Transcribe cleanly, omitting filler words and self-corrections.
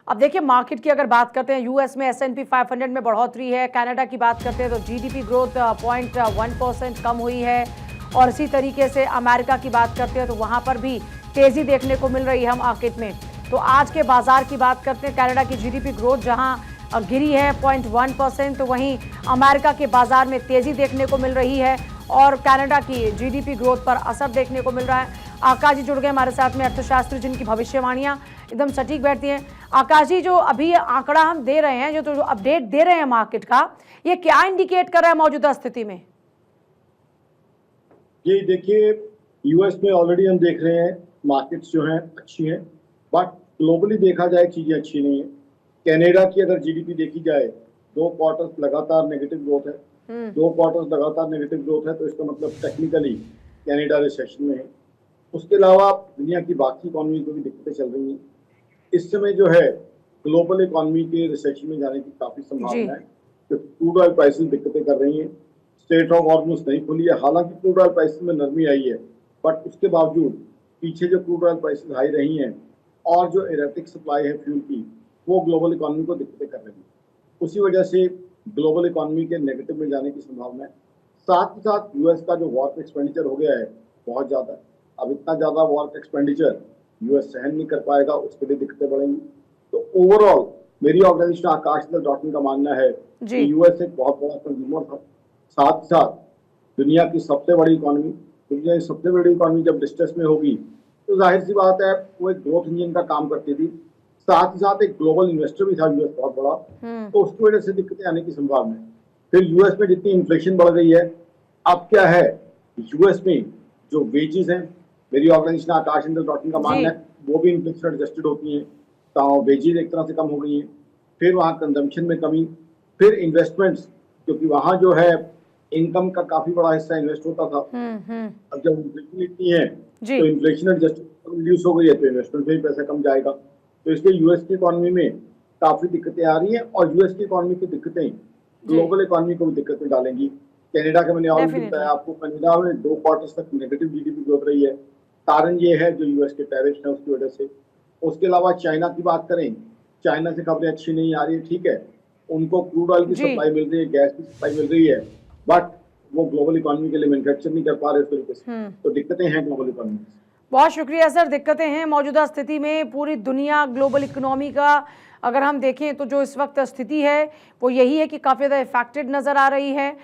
अब देखिए मार्केट की अगर बात करते हैं, यूएस में S&P 500 में बढ़ोतरी है। कनाडा की बात करते हैं तो जीडीपी ग्रोथ 0.1% कम हुई है। और इसी तरीके से अमेरिका की बात करते हैं तो वहां पर भी तेजी देखने को मिल रही है मार्केट में। तो आज के बाजार की बात करते हैं, कनाडा की जीडीपी ग्रोथ जहां गिरी है 0.1%, तो वहीं अमेरिका के बाजार में तेजी देखने को मिल रही है और कनाडा की जीडीपी ग्रोथ पर असर देखने को मिल रहा है। आकाश जी जुड़ गए हमारे साथ में, अर्थशास्त्री जिनकी भविष्यवाणियां एकदम सटीक बैठती हैं। आकाश जी, जो अभी आंकड़ा हम दे रहे हैं, जो अपडेट दे रहे हैं मार्केट का, ये क्या इंडिकेट कर रहा है मौजूदा स्थिति में? ये देखिए, यूएस में ऑलरेडी हम देख रहे हैं मार्केट्स जो हैं अच्छी हैं, बट ग्लोबली देखा जाए चीजें अच्छी नहीं है। कनाडा की अगर जीडीपी देखी जाए, 2 क्वार्टर्स लगातार नेगेटिव ग्रोथ है। 2 क्वार्टर्स लगातार नेगेटिव ग्रोथ है, तो इसका मतलब टेक्निकली कनाडा रिसेशन में है। उसके अलावा दुनिया की बाकी इकोनॉमी को भी दिक्कतें चल रही हैं। इस समय जो है ग्लोबल इकोनॉमी के रिसेशन में जाने की काफी संभावना है, तो क्रूड ऑयल प्राइसेस दिक्कतें कर रही हैं। स्टेट ऑफ हॉर्मुज़ नहीं खुली है, हालांकि क्रूड ऑयल प्राइसेस में नरमी आई है, बट उसके बावजूद पीछे जो क्रूड ऑयल प्राइसेस हाई रही हैं और जो एरेटिक सप्लाई है फ्यूल की, वो ग्लोबल इकोनॉमी को दिक्कतें कर रही है। उसी वजह से ग्लोबल इकोनॉमी के नेगेटिव में जाने की संभावना है। साथ ही साथ यूएस का जो वॉर एक्सपेंडिचर हो गया है बहुत ज़्यादा, अब इतना ज़्यादा वॉर एक्सपेंडिचर यूएस सहन नहीं कर पाएगा, उसके लिए दिक्कतें बढ़ेंगी। तो ओवरऑल मेरी ऑर्गेनाइजेशन आकाशदल.in का मानना है कि यूएस एक बहुत बड़ा कंज्यूमर था, साथ साथ दुनिया की सबसे बड़ी इकोनॉमी, दुनिया की सबसे बड़ी इकोनॉमी जब डिस्ट्रेस में होगी तो जाहिर सी बात है वो एक ग्रोथ इंजन का काम करती थी। साथ ही साथ एक ग्लोबल इन्वेस्टर भी था यूएस बहुत बड़ा, तो उसकी वजह से दिक्कतें आने की संभावना है। फिर यूएस में जितनी इन्फ्लेशन बढ़ गई है, अब क्या है यूएस में जो वेजेस हैं, मेरी ऑर्गेनाइजेशन आकाशदल.in का मानना है वो भी इन्फ्लेशन एडजस्टेड होती हैं, तो वेजेस एक तरह से कम हो गई हैं। फिर वहाँ कंजम्पशन में कमी, फिर इन्वेस्टमेंट्स, क्योंकि वहाँ जो है इनकम का काफी बड़ा हिस्सा इन्वेस्ट होता था। अब जब इन्फ्लेशन इतनी है तो इन्फ्लेशन रिड्यूस हो गई है, तो इन्वेस्टमेंट में भी पैसा कम जाएगा। तो इसलिए यूएस की इकोनॉमी में काफी दिक्कतें आ रही हैं और यूएस की इकोनॉमी की दिक्कतें ग्लोबल इकोनॉमी को भी दिक्कत में डालेंगी। कनाडा का मैंने ऑलरेडी बताया आपको, कनाडा में 2 क्वार्टर्स तक नेगेटिव जीडीपी ग्रोथ रही है। कारण ये है जो यूएस के टैरिफ्स हैं उसकी वजह से। उसके अलावा चाइना की बात करें, चाइना से खबरें अच्छी नहीं आ रही है, ठीक है, उनको क्रूड ऑयल की सप्लाई मिल रही है, गैस की सप्लाई मिल रही है, बट वो ग्लोबल इकोनॉमी के लिए मैन्युफैक्चर नहीं कर पा रहे इस तरीके से, तो दिक्कतें हैं ग्लोबल इकोनॉमी में। बहुत शुक्रिया सर। दिक्कतें हैं मौजूदा स्थिति में पूरी दुनिया, ग्लोबल इकोनॉमी का अगर हम देखें तो जो इस वक्त स्थिति है वो यही है कि काफ़ी ज़्यादा इफेक्टेड नज़र आ रही है।